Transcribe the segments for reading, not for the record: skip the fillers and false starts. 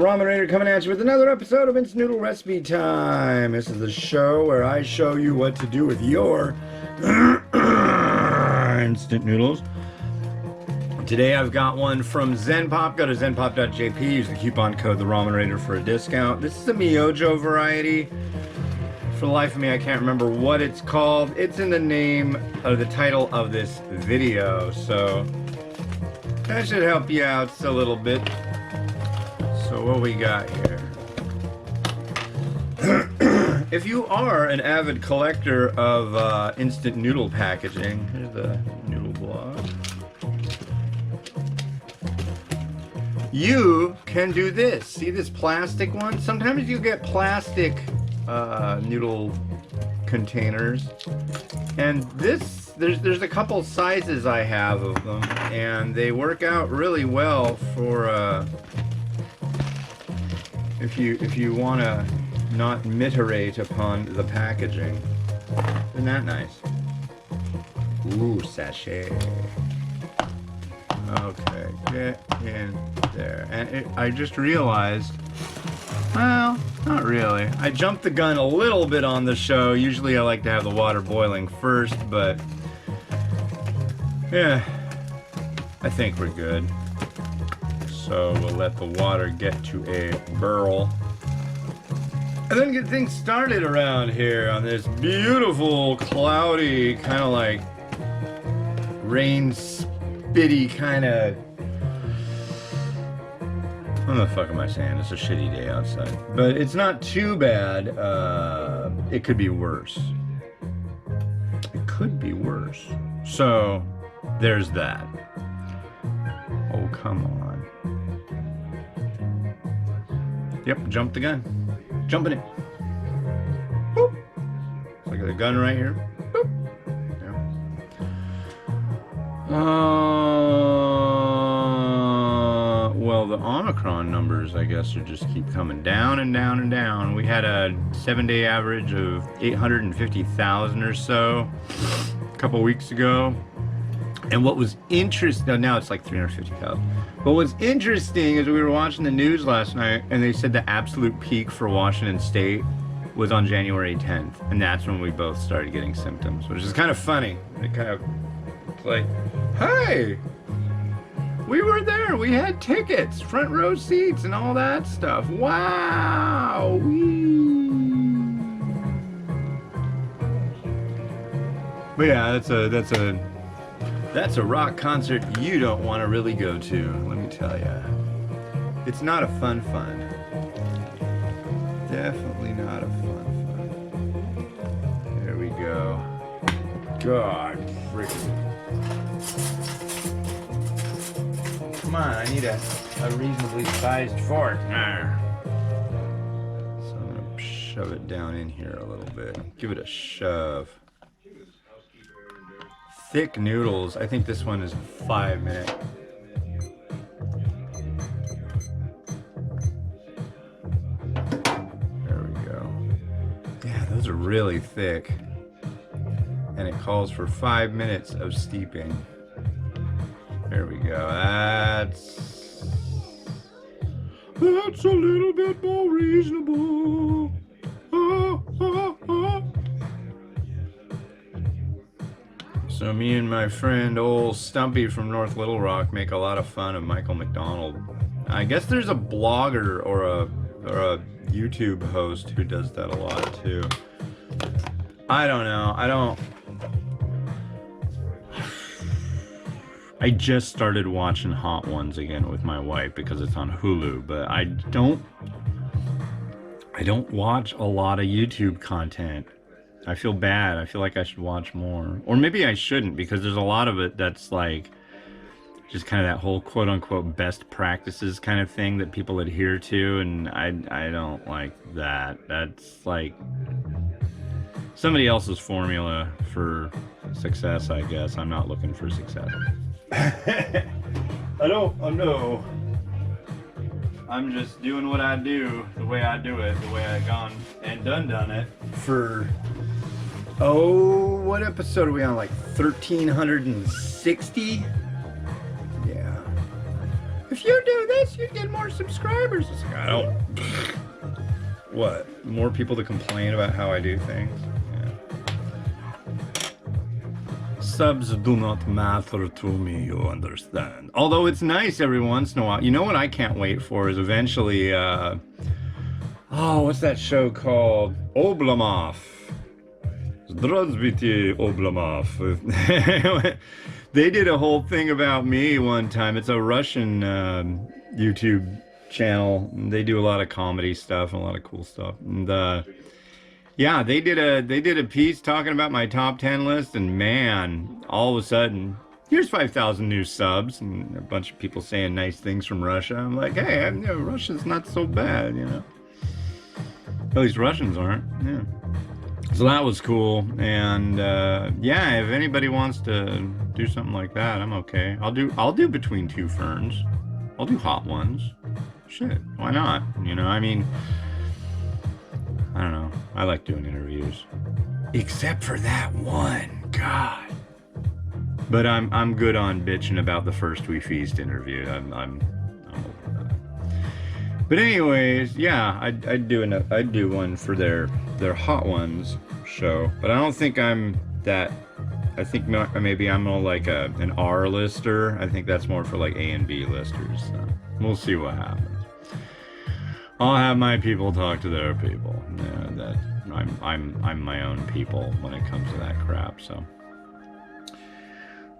Ramen coming at you with another episode of Instant Noodle Recipe Time. This is the show where I show you what to do with your instant noodles. Today I've got one from Zenpop. Go to zenpop.jp, use the coupon code TheRamenerator for a discount. This is a Myojo variety. For the life of me, I can't remember what it's called. It's in the name of the title of this video, so that should help you out a little bit. So what we got here? If you are an avid collector of instant noodle packaging, here's the noodle blog. You can do this. See this plastic one? Sometimes you get plastic noodle containers, and this there's a couple sizes I have of them, and they work out really well for if you want to not miterate upon the packaging. Isn't that nice? Ooh, sachet. Okay, get in there. And I just realized, well, not really. I jumped the gun a little bit on the show. Usually I like to have the water boiling first, but yeah, I think we're good. So we'll let the water get to a boil. And then get things started around here on this beautiful, cloudy, kind of like rain spitty kind of... What the fuck am I saying? It's a shitty day outside. But it's not too bad. It could be worse. It could be worse. So, there's that. Oh, come on. Yep, jump the gun. Jumping it. Boop. Look at the gun right here. Boop. Yeah. Well, the Omicron numbers, I guess, are just keep coming down and down and down. We had a 7-day average of 850,000 or so a couple weeks ago. And what was interesting, now it's like 350,000. But what's interesting is we were watching the news last night, and they said the absolute peak for Washington State was on January 10th. And that's when we both started getting symptoms, which is kind of funny. It kind of, it's like, hey, we were there. We had tickets, front row seats, and all that stuff. Wow. But yeah, that's a rock concert you don't want to really go to, let me tell ya. It's not a fun. Definitely not a fun. There we go. God, freaking. Come on, I need a reasonably sized fork. So I'm gonna shove it down in here a little bit. Give it a shove. Thick noodles. I think this one is 5 minutes. There we go. Yeah, those are really thick. And it calls for 5 minutes of steeping. There we go. That's a little bit more reasonable. So me and my friend old Stumpy from North Little Rock make a lot of fun of Michael McDonald. I guess there's a blogger or a YouTube host who does that a lot too. I don't know. I just started watching Hot Ones again with my wife because it's on Hulu, but I don't watch a lot of YouTube content. I feel bad. I feel like I should watch more. Or maybe I shouldn't, because there's a lot of it that's like just kind of that whole quote-unquote best practices kind of thing that people adhere to, and I don't like that. That's like somebody else's formula for success, I guess. I'm not looking for success. I know. I'm just doing what I do, the way I do it, the way I've gone and done it for, what episode are we on, like 1360? Yeah. if you do this, you'd get more subscribers. It's like, I don't. What? More people to complain about how I do things? Yeah. Subs do not matter to me, you understand. Although it's nice every once in a while. You know what I can't wait for is eventually, oh, what's that show called? Oblomov. Zdravstvuyte, Oblomov. They did a whole thing about me one time. It's a Russian YouTube channel. They do a lot of comedy stuff and a lot of cool stuff. And yeah, they did a piece talking about my top 10 list, and man, all of a sudden, here's 5,000 new subs, and a bunch of people saying nice things from Russia. I'm like, hey, you know, Russia's not so bad, you know. At least Russians aren't. Yeah. So that was cool, and yeah, if anybody wants to do something like that, I'm okay. I'll do between two ferns. I'll do hot ones. Shit, why not? You know, I mean, I don't know. I like doing interviews, except for that one. God. But I'm good on bitching about the First We Feast interview. I'm over that. But anyways, yeah, I'd do one for their hot ones show. But I don't think I'm that. I think maybe I'm more like an R lister. I think that's more for like A and B listers. So we'll see what happens. I'll have my people talk to their people. Yeah, that I'm my own people when it comes to that crap. So.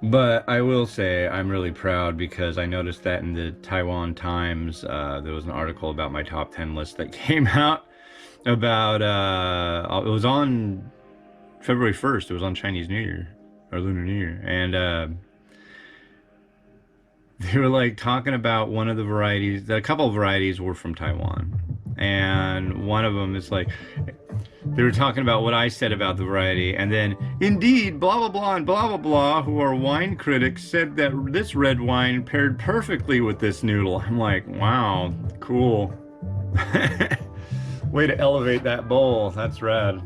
But I will say I'm really proud because I noticed that in the Taiwan Times there was an article about my top 10 list that came out about it was on February 1st. It was on Chinese New Year or Lunar New Year, and they were like talking about one of the varieties. A couple of varieties were from Taiwan, and one of them is like they were talking about what I said about the variety, and then indeed blah blah blah and blah blah blah, who are wine critics, said that this red wine paired perfectly with this noodle. I'm like, wow, cool. Way to elevate that bowl. That's rad.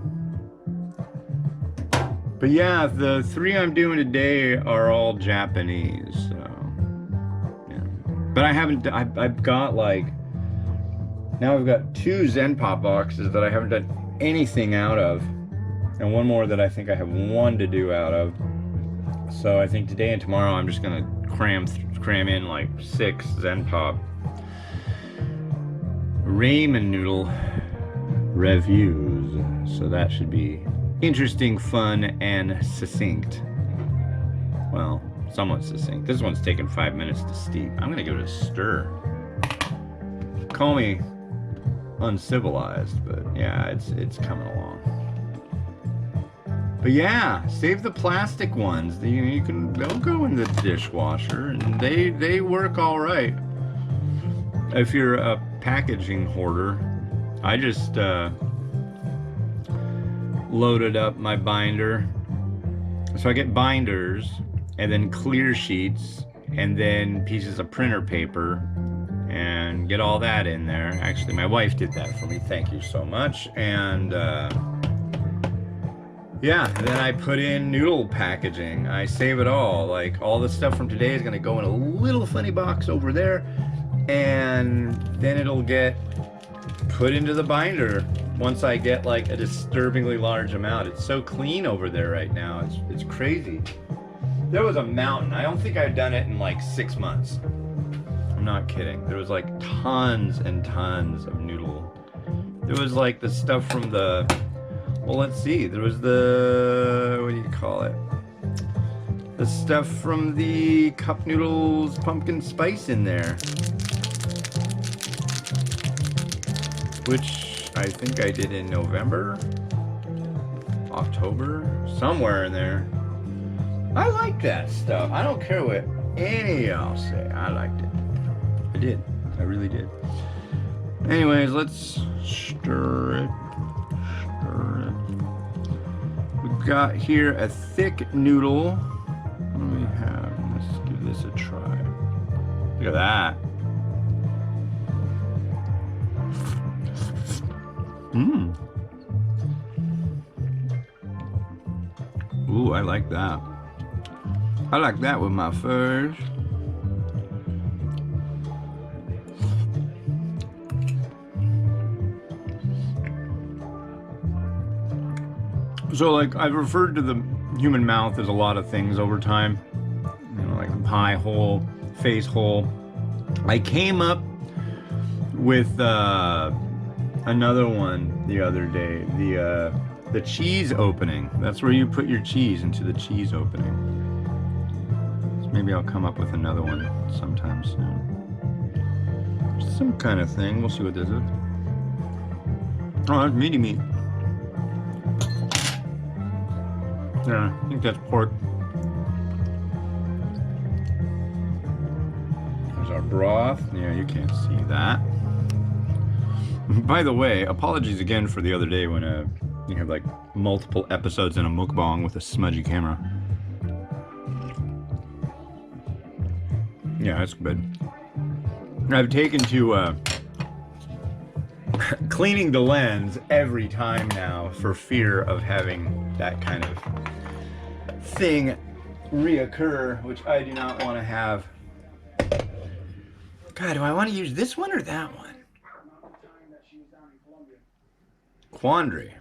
But yeah, the three I'm doing today are all Japanese. So yeah. But I haven't. I've got like now I've got 2 Zen Pop boxes that I haven't done anything out of, and one more that I think I have one to do out of. So I think today and tomorrow I'm just gonna cram in like 6 Zen Pop ramen noodle reviews. So that should be interesting, fun, and succinct. Well, somewhat succinct. This one's taken 5 minutes to steep. I'm gonna give it a stir. Call me uncivilized, but yeah, it's coming along. But yeah, save the plastic ones. They'll go in the dishwasher, and they work all right. If you're a packaging hoarder, I just loaded up my binder. So I get binders and then clear sheets and then pieces of printer paper and get all that in there. Actually, my wife did that for me. Thank you so much. And yeah, then I put in noodle packaging. I save it all. Like all the stuff from today is gonna go in a little funny box over there, and then it'll get put into the binder once I get like a disturbingly large amount. It's so clean over there right now. It's crazy. There was a mountain. I don't think I've done it in like 6 months. I'm not kidding. There was like tons and tons of noodle. There was like the stuff from the, well, let's see. There was the, what do you call it? The stuff from the cup noodles pumpkin spice in there, which I think I did in November, October, somewhere in there. I like that stuff. I don't care what any of y'all say. I liked it. I did. I really did. Anyways, let's stir it. Stir it. We've got here a thick noodle. What do we have? Let's give this a try. Look at that. Mmm. Ooh, I like that. I like that with my furs. So, like, I've referred to the human mouth as a lot of things over time. You know, like pie hole, face hole. I came up with another one the other day. The cheese opening. That's where you put your cheese, into the cheese opening. So maybe I'll come up with another one sometime soon. Some kind of thing. We'll see what this is. Oh, that's meaty meat. Yeah, I think that's pork. There's our broth. Yeah, you can't see that. By the way, apologies again for the other day when you have like multiple episodes in a mukbang with a smudgy camera. Yeah, that's good. I've taken to cleaning the lens every time now for fear of having that kind of thing reoccur, which I do not want to have. God, do I want to use this one or that one? Quandary.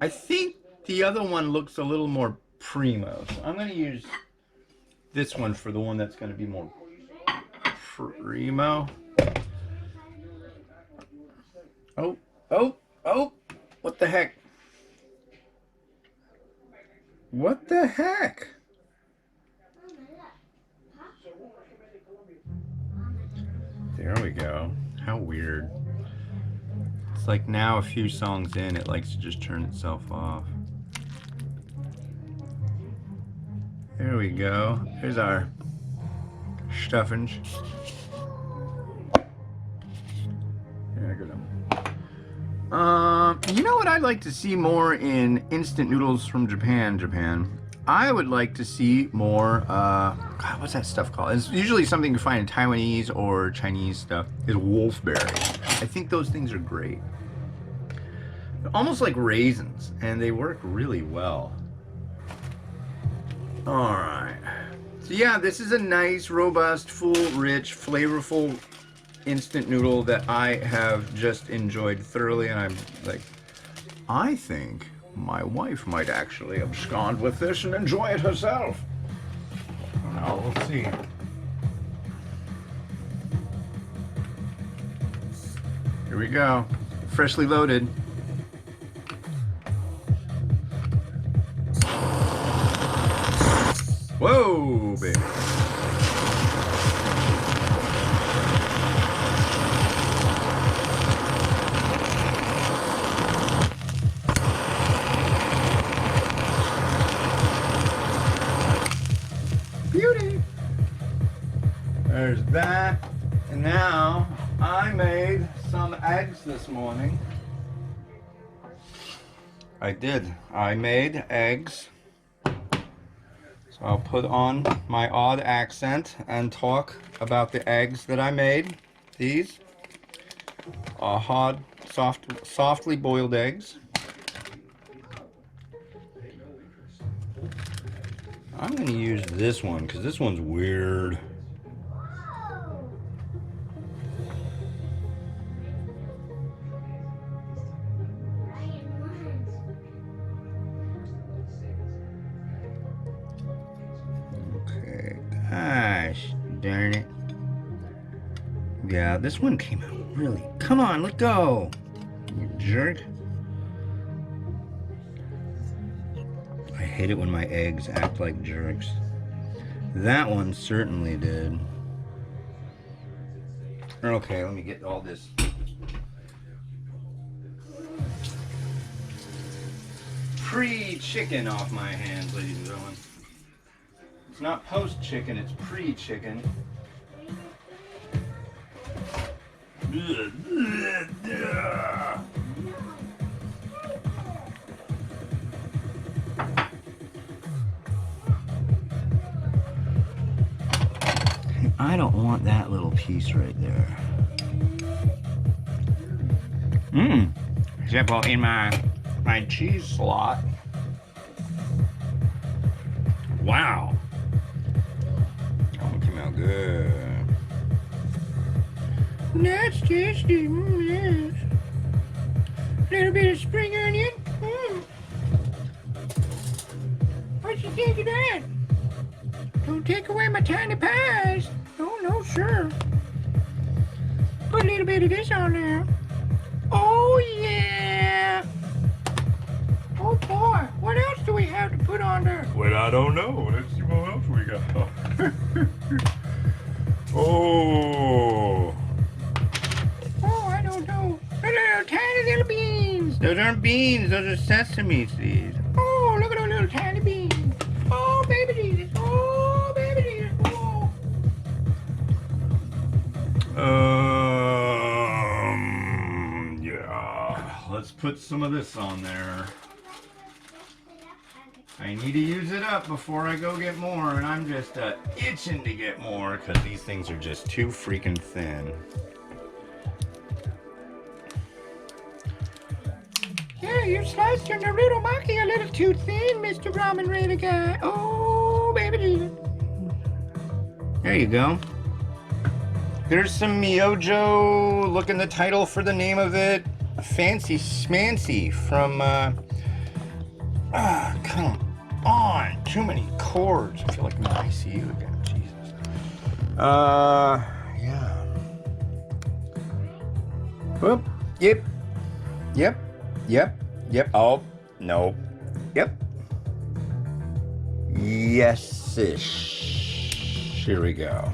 I think the other one looks a little more primo, so I'm going to use this one for the one that's going to be more primo. Oh, what the heck? What the heck? There we go. How weird. It's like now a few songs in, it likes to just turn itself off. There we go. Here's our stuffings. There we go. You know what I'd like to see more in instant noodles from Japan? I would like to see more, God, what's that stuff called? It's usually something you find in Taiwanese or Chinese stuff, is wolfberry. I think those things are great. They're almost like raisins, and they work really well. Alright. So yeah, this is a nice, robust, full, rich, flavorful instant noodle that I have just enjoyed thoroughly, and I'm like, I think my wife might actually abscond with this and enjoy it herself. Now we'll see. Here we go. Freshly loaded. Whoa, baby. Beauty. There's that. And now I made some eggs this morning. I did. I made eggs. So I'll put on my odd accent and talk about the eggs that I made. These are hard, softly boiled eggs. I'm going to use this one because this one's weird. Okay, gosh darn it. Yeah, this one came out really. Come on, let go, you jerk. I hate it when my eggs act like jerks. That one certainly did. Okay, let me get all this. Pre-chicken off my hands, ladies and gentlemen. It's not post-chicken, it's pre-chicken. I don't want that little piece right there. Except well, in my cheese slot. Wow. That one came out good. That's tasty. Yes. A little bit of spring onion. she gave you that? Don't take away my tiny pies. Oh, no, sure. Put a little bit of this on there. Oh, yeah. Oh, boy. What else do we have to put on there? Well, I don't know. Let's see what else we got. Oh. Oh, I don't know. Little tiny little beans. Those aren't beans. Those are sesame seeds. Oh, look at those little tiny beans. Oh, baby Jesus. Oh, baby Jesus. Oh. Yeah. Let's put some of this on there. I need to use it up before I go get more, and I'm just itching to get more because these things are just too freaking thin. Yeah, you sliced your Noodle Maki a little too thin, Mr. Ramen Raider guy. Oh, baby Jesus. There you go. There's some Myojo. Look in the title for the name of it. Fancy Schmancy from, come on. Too many chords. I feel like I'm in ICU again. Jesus. Yeah. Whoop. Yep. Yep. Yep. Yep. Oh, no. Yep. Yes-ish. Here we go.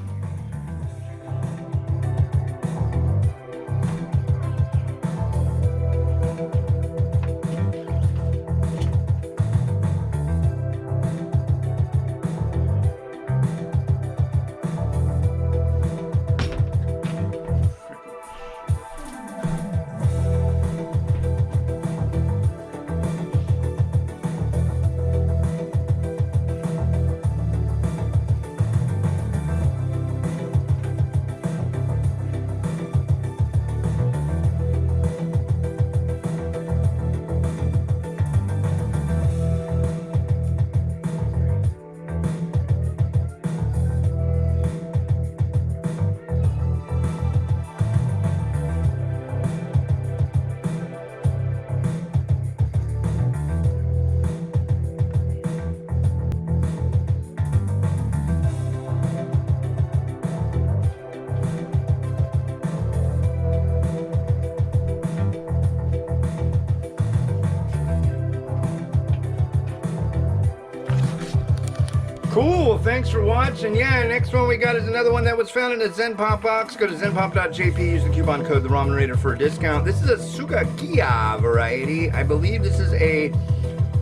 Cool, thanks for watching. Yeah, next one we got is another one that was found in a Zen Pop box. Go to zenpop.jp, use the coupon code The Ramen Raider for a discount. This is a Sugakiya variety. I believe this is a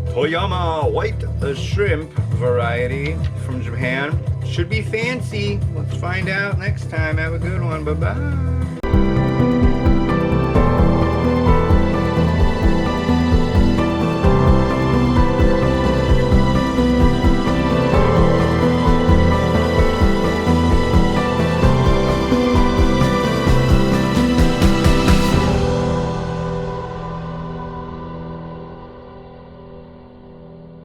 Toyama white shrimp variety from Japan. Should be fancy. Let's find out next time. Have a good one. Bye-bye.